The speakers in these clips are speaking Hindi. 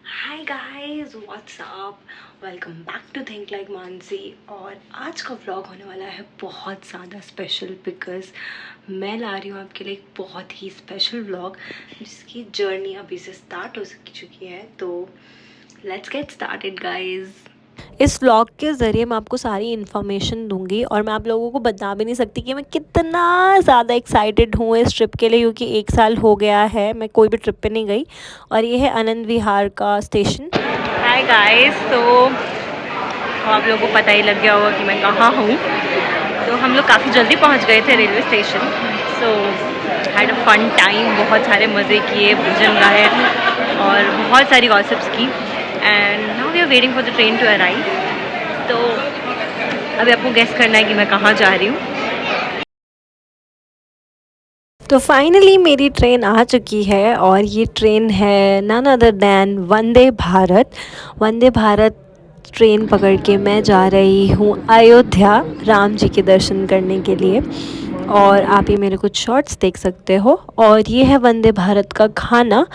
Hi guys, what's up. Welcome back to think like Mansi. और आज का व्लॉग होने वाला है बहुत ज़्यादा स्पेशल बिकॉज़ मैं ला रही हूँ आपके लिए एक बहुत ही स्पेशल व्लॉग जिसकी जर्नी अभी से स्टार्ट हो चुकी है। तो लेट्स गेट स्टार्टेड गाइस। इस व्लॉग के ज़रिए मैं आपको सारी इन्फॉर्मेशन दूंगी और मैं आप लोगों को बता भी नहीं सकती कि मैं कितना ज़्यादा एक्साइटेड हूँ इस ट्रिप के लिए, क्योंकि 1 साल हो गया है मैं कोई भी ट्रिप पे नहीं गई। और ये है आनंद विहार का स्टेशन। हाय गाइस, तो आप लोगों को पता ही लग गया होगा कि मैं कहाँ हूँ। तो हम लोग काफ़ी जल्दी पहुँच गए थे railway station. So had a fun time, बहुत सारे मज़े किए, भजन गाए और बहुत सारी गॉसिप्स की। And now we are waiting for the train to arrive. तो अभी आपको गेस करना है कि मैं कहाँ जा रही हूँ। तो फाइनली मेरी ट्रेन आ चुकी है और ये ट्रेन है none other than Vande Bharat. Vande Bharat train पकड़ के मैं जा रही हूँ अयोध्या राम जी के दर्शन करने के लिए। और आप ये मेरे कुछ शॉर्ट्स देख सकते हो। और ये है वंदे भारत का खाना,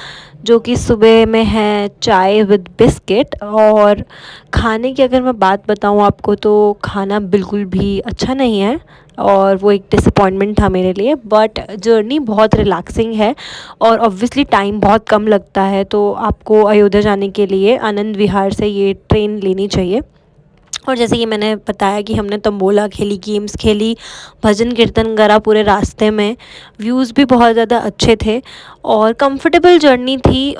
जो कि सुबह में है चाय विद बिस्किट। और खाने की अगर मैं बात बताऊँ आपको तो खाना बिल्कुल भी अच्छा नहीं है और वो एक डिसअपॉइंटमेंट था मेरे लिए। बट जर्नी बहुत रिलैक्सिंग है और ऑब्वियसली टाइम बहुत कम लगता है, तो आपको अयोध्या जाने के लिए आनंद विहार से ये ट्रेन लेनी चाहिए। और जैसे कि मैंने बताया कि हमने तंबोला खेली, गेम्स खेली, भजन कीर्तन करा पूरे रास्ते में। व्यूज़ भी बहुत ज़्यादा अच्छे थे और कंफर्टेबल जर्नी थी।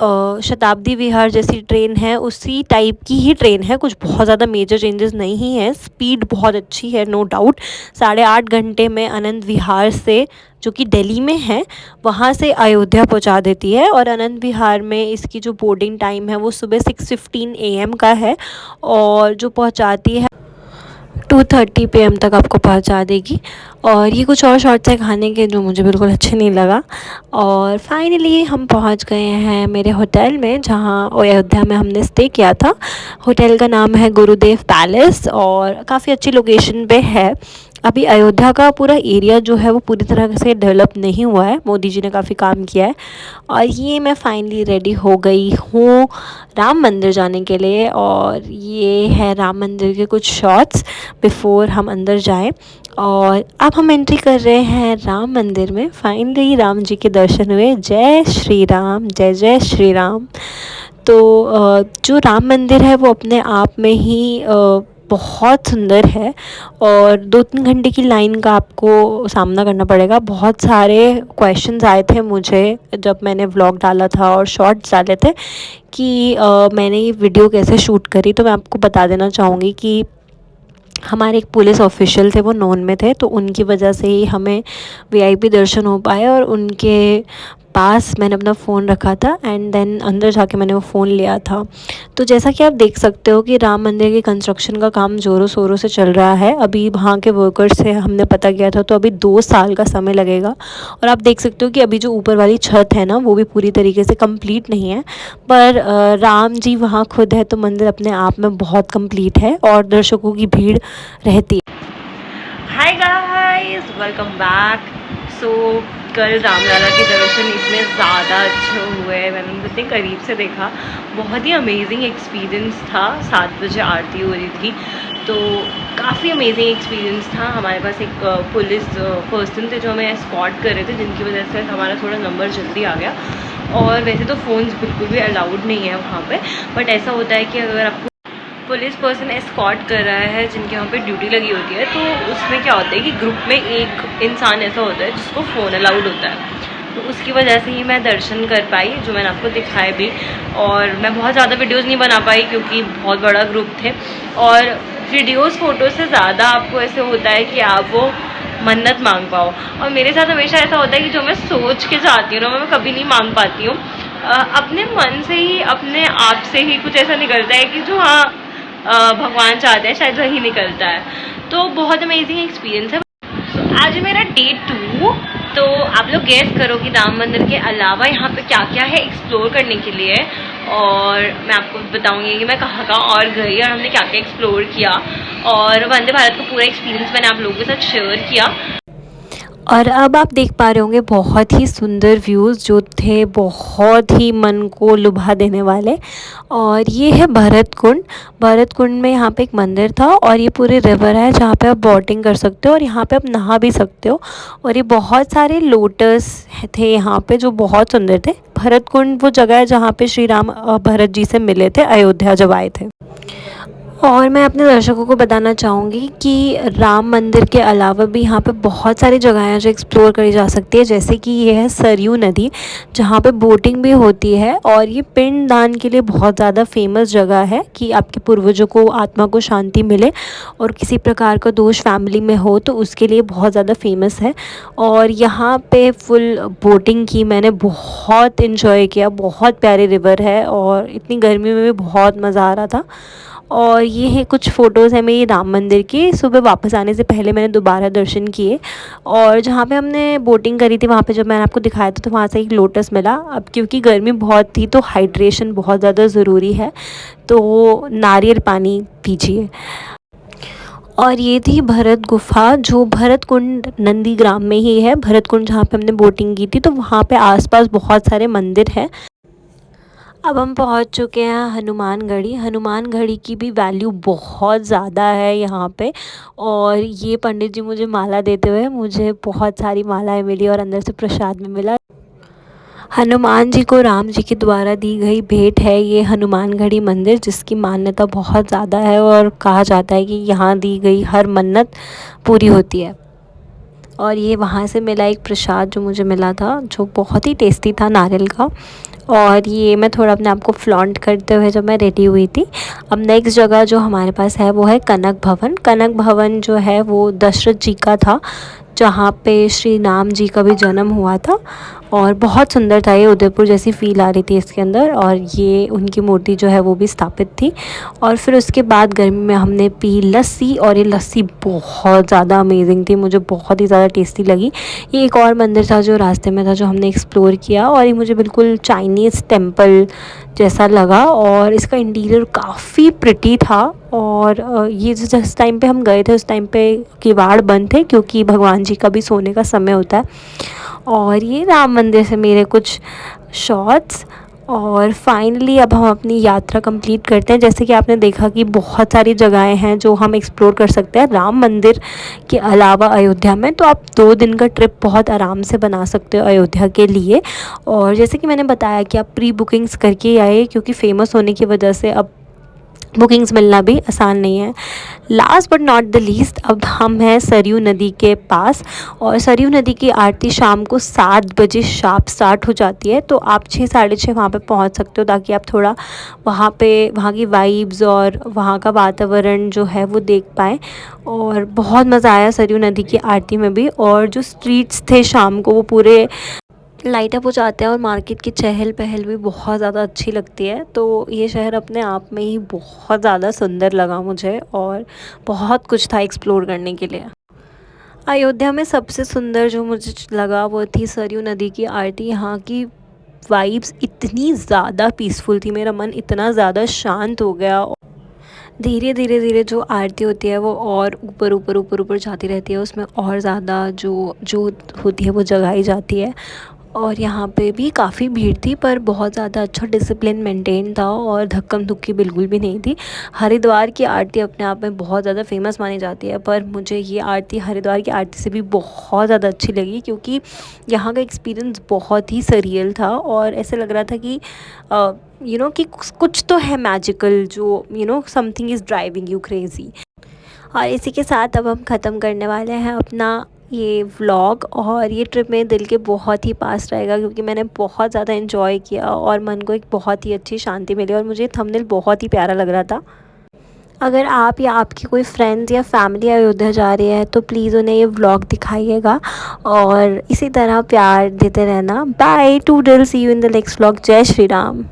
शताब्दी विहार जैसी ट्रेन है उसी टाइप की ही ट्रेन है, कुछ बहुत ज़्यादा मेजर चेंजेस नहीं है। स्पीड बहुत अच्छी है, नो डाउट। 8.5 घंटे में आनंद विहार से, जो कि दिल्ली में है, वहाँ से अयोध्या पहुँचा देती है। और आनंद विहार में इसकी जो बोर्डिंग टाइम है वो सुबह 6:15 AM का है और जो पहुँचाती है 2:30 PM तक आपको पहुंचा देगी। और ये कुछ और शॉर्ट्स है खाने के जो मुझे बिल्कुल अच्छे नहीं लगा। और फाइनली हम पहुंच गए हैं मेरे होटल में, जहां अयोध्या में हमने स्टे किया था। होटल का नाम है गुरुदेव पैलेस और काफ़ी अच्छी लोकेशन पे है। अभी अयोध्या का पूरा एरिया जो है वो पूरी तरह से डेवलप नहीं हुआ है, मोदी जी ने काफ़ी काम किया है। और ये मैं फाइनली रेडी हो गई हूँ राम मंदिर जाने के लिए। और ये है राम मंदिर के कुछ शॉट्स बिफ़ोर हम अंदर जाएं। और अब हम एंट्री कर रहे हैं राम मंदिर में। फाइनली राम जी के दर्शन हुए। जय श्री राम, जय जय श्री राम। तो जो राम मंदिर है वो अपने आप में ही बहुत सुंदर है और 2-3 घंटे की लाइन का आपको सामना करना पड़ेगा। बहुत सारे क्वेश्चंस आए थे मुझे जब मैंने व्लॉग डाला था और शॉर्ट्स डाले थे कि मैंने ये वीडियो कैसे शूट करी। तो मैं आपको बता देना चाहूँगी कि हमारे एक पुलिस ऑफिशियल थे, वो नोन में थे, तो उनकी वजह से ही हमें वीआईपी दर्शन हो पाए। और उनके पास मैंने अपना फ़ोन रखा था एंड देन अंदर जाके मैंने वो फ़ोन लिया था। तो जैसा कि आप देख सकते हो कि राम मंदिर के कंस्ट्रक्शन का काम ज़ोरों शोरों से चल रहा है। अभी वहाँ के वर्कर्स से हमने पता किया था तो अभी 2 साल का समय लगेगा। और आप देख सकते हो कि अभी जो ऊपर वाली छत है ना वो भी पूरी तरीके से कंप्लीट नहीं है, पर राम जी वहाँ खुद है तो मंदिर अपने आप में बहुत कंप्लीट है और दर्शकों की भीड़ रहती है। Hi guys, welcome back. So कल रामलला के दर्शन इतने ज़्यादा अच्छे हुए, मैंने उनको इतने करीब से देखा, बहुत ही अमेजिंग एक्सपीरियंस था। 7 बजे आरती हो रही थी तो काफ़ी अमेजिंग एक्सपीरियंस था। हमारे पास एक पुलिस पर्सन थे जो हमें एस्कॉर्ट कर रहे थे, जिनकी वजह से हमारा थोड़ा नंबर जल्दी आ गया। और वैसे तो फ़ोन्स बिल्कुल भी अलाउड नहीं है वहाँ पे, बट ऐसा होता है कि अगर आपको पुलिस पर्सन एस्कॉर्ट कर रहा है जिनके वहाँ पे ड्यूटी लगी होती है, तो उसमें क्या होता है कि ग्रुप में एक इंसान ऐसा होता है जिसको फ़ोन अलाउड होता है। तो उसकी वजह से ही मैं दर्शन कर पाई, जो मैंने आपको दिखाए भी। और मैं बहुत ज़्यादा वीडियोज़ नहीं बना पाई क्योंकि बहुत बड़ा ग्रुप थे। और वीडियोज़ फ़ोटो से ज़्यादा आपको ऐसे होता है कि आप वो मन्नत मांग पाओ। और मेरे साथ हमेशा ऐसा होता है कि जो मैं सोच के जाती हूँ ना, मैं कभी नहीं मांग पाती हूँ। अपने मन से ही, अपने आप से ही कुछ ऐसा निकलता है कि जो हाँ भगवान चाहते हैं शायद वही निकलता है। तो बहुत अमेजिंग एक्सपीरियंस है। आज मेरा डे 2। तो आप लोग गेस करो कि राम मंदिर के अलावा यहाँ पे क्या क्या है एक्सप्लोर करने के लिए। और मैं आपको बताऊंगी कि मैं कहाँ कहाँ और गई और हमने क्या क्या एक्सप्लोर किया। और वंदे भारत का पूरा एक्सपीरियंस मैंने आप लोगों के साथ शेयर किया। और अब आप देख पा रहे होंगे बहुत ही सुंदर व्यूज़ जो थे, बहुत ही मन को लुभा देने वाले। और ये है भरत कुंड। भरत कुंड में यहाँ पे एक मंदिर था और ये पूरे रिवर है जहाँ पे आप बोटिंग कर सकते हो और यहाँ पे आप नहा भी सकते हो। और ये बहुत सारे लोटस थे यहाँ पे जो बहुत सुंदर थे। भरत कुंड वो जगह है जहाँ पे श्री राम भरत जी से मिले थे अयोध्या जब आए थे। और मैं अपने दर्शकों को बताना चाहूँगी कि राम मंदिर के अलावा भी यहाँ पे बहुत सारी जगह हैं जो एक्सप्लोर करी जा सकती है, जैसे कि ये है सरयू नदी जहाँ पे बोटिंग भी होती है। और ये पिंड दान के लिए बहुत ज़्यादा फेमस जगह है कि आपके पूर्वजों को आत्मा को शांति मिले और किसी प्रकार का दोष फैमिली में हो तो उसके लिए बहुत ज़्यादा फेमस है। और यहाँ पे फुल बोटिंग की मैंने, बहुत इन्जॉय किया। बहुत प्यारी रिवर है और इतनी गर्मी में भी बहुत मज़ा आ रहा था। और ये है कुछ फ़ोटोज़ हैं मेरी राम मंदिर की। सुबह वापस आने से पहले मैंने दोबारा दर्शन किए और जहाँ पे हमने बोटिंग करी थी वहाँ पे जब मैंने आपको दिखाया था तो वहाँ से एक लोटस मिला। अब क्योंकि गर्मी बहुत थी तो हाइड्रेशन बहुत ज़्यादा ज़रूरी है, तो नारियल पानी पीजिए। और ये थी भरत गुफ़ा जो भरत कुंड नंदीग्राम में ही है। भरत कुंड जहाँ पे हमने बोटिंग की थी तो वहाँ पे आसपास बहुत सारे मंदिर हैं। अब हम पहुंच चुके हैं हनुमानगढ़ी। हनुमानगढ़ी की भी वैल्यू बहुत ज़्यादा है यहाँ पे। और ये पंडित जी मुझे माला देते हुए मुझे बहुत सारी मालाएं मिली और अंदर से प्रसाद में मिला। हनुमान जी को राम जी के द्वारा दी गई भेंट है ये हनुमानगढ़ी मंदिर, जिसकी मान्यता बहुत ज़्यादा है और कहा जाता है कि यहाँ दी गई हर मन्नत पूरी होती है। और ये वहाँ से मिला एक प्रसाद जो मुझे मिला था जो बहुत ही टेस्टी था, नारियल का। और ये मैं थोड़ा अपने आप को फ्लॉन्ट करते हुए जब मैं रेडी हुई थी। अब नेक्स्ट जगह जो हमारे पास है वो है कनक भवन। कनक भवन जो है वो दशरथ जी का था जहाँ पे श्री राम जी का भी जन्म हुआ था। और बहुत सुंदर था, ये उदयपुर जैसी फ़ील आ रही थी इसके अंदर। और ये उनकी मूर्ति जो है वो भी स्थापित थी। और फिर उसके बाद गर्मी में हमने पी लस्सी और ये लस्सी बहुत ज़्यादा अमेजिंग थी, मुझे बहुत ही ज़्यादा टेस्टी लगी। ये एक और मंदिर था जो रास्ते में था जो हमने एक्सप्लोर किया और ये मुझे बिल्कुल चाइनीज़ टेम्पल जैसा लगा और इसका इंटीरियर काफ़ी प्रिटी था। और ये जिस टाइम पे हम गए थे उस टाइम पे किवाड़ बंद थे क्योंकि भगवान जी का भी सोने का समय होता है। और ये राम मंदिर से मेरे कुछ शॉट्स। और फाइनली अब हम अपनी यात्रा कंप्लीट करते हैं। जैसे कि आपने देखा कि बहुत सारी जगहें हैं जो हम एक्सप्लोर कर सकते हैं राम मंदिर के अलावा अयोध्या में, तो आप 2 दिन का ट्रिप बहुत आराम से बना सकते हो अयोध्या के लिए। और जैसे कि मैंने बताया कि आप प्री बुकिंग्स करके आए क्योंकि फ़ेमस होने की वजह से अब बुकिंग्स मिलना भी आसान नहीं है। Last but not the least, अब हम हैं सरयू नदी के पास और सरयू नदी की आरती शाम को 7 बजे शार्प स्टार्ट हो जाती है। तो आप 6 साढ़े 6 वहाँ पे पहुँच सकते हो ताकि आप थोड़ा वहाँ की वाइब्स और वहाँ का वातावरण जो है वो देख पाएँ। और बहुत मज़ा आया सरयू नदी की आरती में भी। और जो स्ट्रीट्स थे शाम को वो पूरे लाइट अप हो जाते हैं और मार्केट की चहल पहल भी बहुत ज़्यादा अच्छी लगती है। तो ये शहर अपने आप में ही बहुत ज़्यादा सुंदर लगा मुझे और बहुत कुछ था एक्सप्लोर करने के लिए। अयोध्या में सबसे सुंदर जो मुझे लगा वो थी सरयू नदी की आरती। यहाँ की वाइब्स इतनी ज़्यादा पीसफुल थी, मेरा मन इतना ज़्यादा शांत हो गया। धीरे धीरे धीरे जो आरती होती है वो और ऊपर ऊपर ऊपर ऊपर जाती रहती है, उसमें और ज़्यादा जो जो होती है वो जगाई जाती है। और यहाँ पे भी काफ़ी भीड़ थी पर बहुत ज़्यादा अच्छा डिसिप्लिन मेंटेन था और धक्कम धुक्की बिल्कुल भी नहीं थी। हरिद्वार की आरती अपने आप में बहुत ज़्यादा फेमस मानी जाती है पर मुझे ये आरती हरिद्वार की आरती से भी बहुत ज़्यादा अच्छी लगी क्योंकि यहाँ का एक्सपीरियंस बहुत ही सरियल था और ऐसे लग रहा था कि कि कुछ तो है मैजिकल जो something is driving you crazy. और इसी के साथ अब हम ख़त्म करने वाले हैं अपना ये व्लॉग। और ये ट्रिप मेरे दिल के बहुत ही पास रहेगा क्योंकि मैंने बहुत ज़्यादा एंजॉय किया और मन को एक बहुत ही अच्छी शांति मिली और मुझे थंबनेल बहुत ही प्यारा लग रहा था। अगर आप या आपकी कोई फ्रेंड्स या फैमिली अयोध्या जा रही है तो प्लीज़ उन्हें ये व्लॉग दिखाइएगा और इसी तरह प्यार देते रहना। बाय, टू डिल, see you in the next vlog. जय श्री राम।